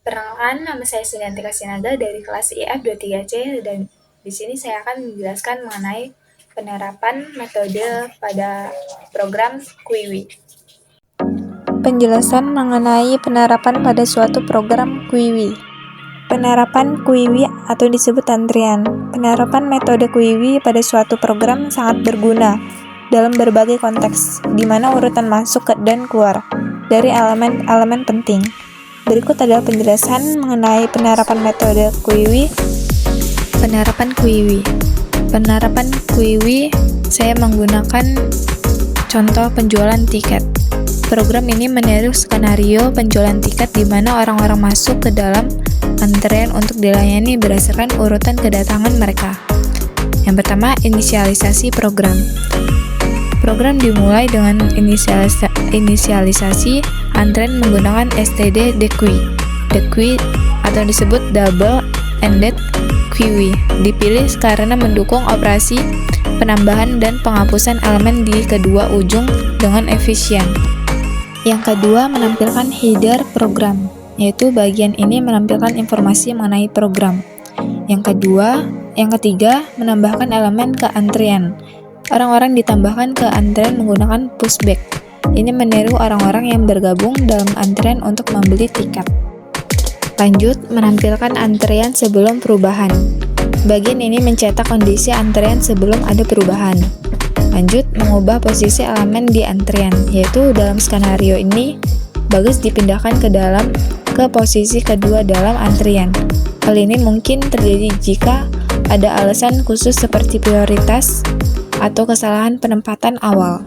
Perkenalkan, nama saya Sinantika Sinaga dari kelas IF 23C dan di sini saya akan menjelaskan mengenai penerapan metode pada program Quiwi. Penjelasan mengenai penerapan pada suatu program Quiwi. Penerapan Quiwi atau disebut antrian. Penerapan metode Quiwi pada suatu program sangat berguna dalam berbagai konteks, di mana urutan masuk dan keluar dari elemen-elemen penting. Berikut adalah penjelasan mengenai penerapan metode Quiwi. Penerapan Quiwi. Penerapan Quiwi, saya menggunakan contoh penjualan tiket. Program ini meniru skenario penjualan tiket di mana orang-orang masuk ke dalam antrean untuk dilayani berdasarkan urutan kedatangan mereka. Yang pertama, inisialisasi program. Program dimulai dengan inisialisasi antrean menggunakan STD DQueue. DQueue atau disebut Double Ended Queue dipilih karena mendukung operasi penambahan dan penghapusan elemen di kedua ujung dengan efisien. Yang kedua, menampilkan header program, yaitu bagian ini menampilkan informasi mengenai program. Yang ketiga, menambahkan elemen ke antrian. Orang-orang ditambahkan ke antrian menggunakan pushback. Ini meniru orang-orang yang bergabung dalam antrian untuk membeli tiket. Lanjut, menampilkan antrian sebelum perubahan. Bagian ini mencetak kondisi antrian sebelum ada perubahan. Lanjut, mengubah posisi elemen di antrian, yaitu dalam skenario ini, Bagus dipindahkan ke posisi kedua dalam antrian. Hal ini mungkin terjadi jika ada alasan khusus seperti prioritas atau kesalahan penempatan awal.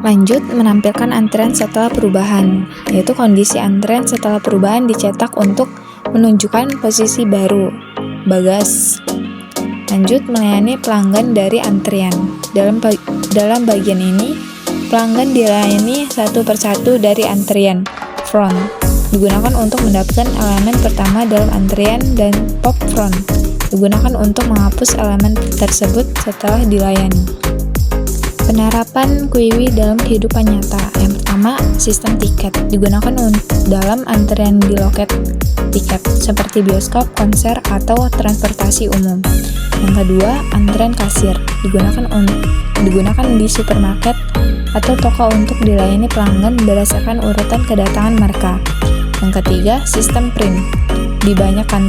Lanjut, menampilkan antrian setelah perubahan, yaitu kondisi antrian setelah perubahan dicetak untuk menunjukkan posisi baru, Bagas. Lanjut, melayani pelanggan dari antrian. Dalam bagian ini, pelanggan dilayani satu persatu dari antrian, front, digunakan untuk mendapatkan elemen pertama dalam antrian, dan pop front, digunakan untuk menghapus elemen tersebut setelah dilayani. Penerapan Quiwi dalam kehidupan nyata. Yang pertama, sistem tiket digunakan dalam antrian di loket tiket seperti bioskop, konser, atau transportasi umum. Yang kedua, antrian kasir digunakan di supermarket atau toko untuk dilayani pelanggan berdasarkan urutan kedatangan mereka. Yang ketiga, sistem print digunakan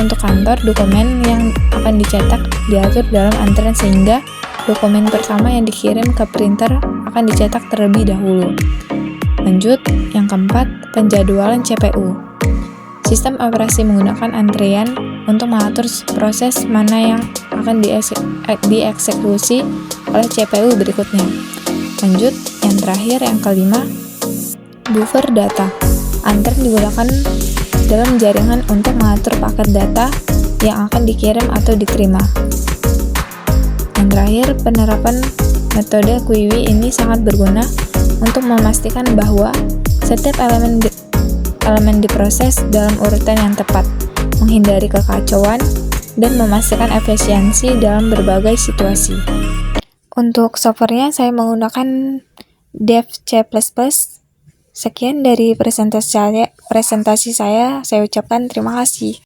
untuk kantor. Dokumen yang akan dicetak diatur dalam antrian sehingga dokumen pertama yang dikirim ke printer akan dicetak terlebih dahulu. Lanjut, yang keempat, penjadwalan CPU. Sistem operasi menggunakan antrian untuk mengatur proses mana yang akan dieksekusi oleh CPU berikutnya. Lanjut, yang terakhir, yang kelima, buffer data. Antrian digunakan dalam jaringan untuk mengatur paket data yang akan dikirim atau diterima. Yang terakhir, penerapan metode Quiwi ini sangat berguna untuk memastikan bahwa setiap elemen diproses dalam urutan yang tepat, menghindari kekacauan, dan memastikan efisiensi dalam berbagai situasi. Untuk softwarenya saya menggunakan Dev C++. Sekian dari presentasi saya ucapkan terima kasih.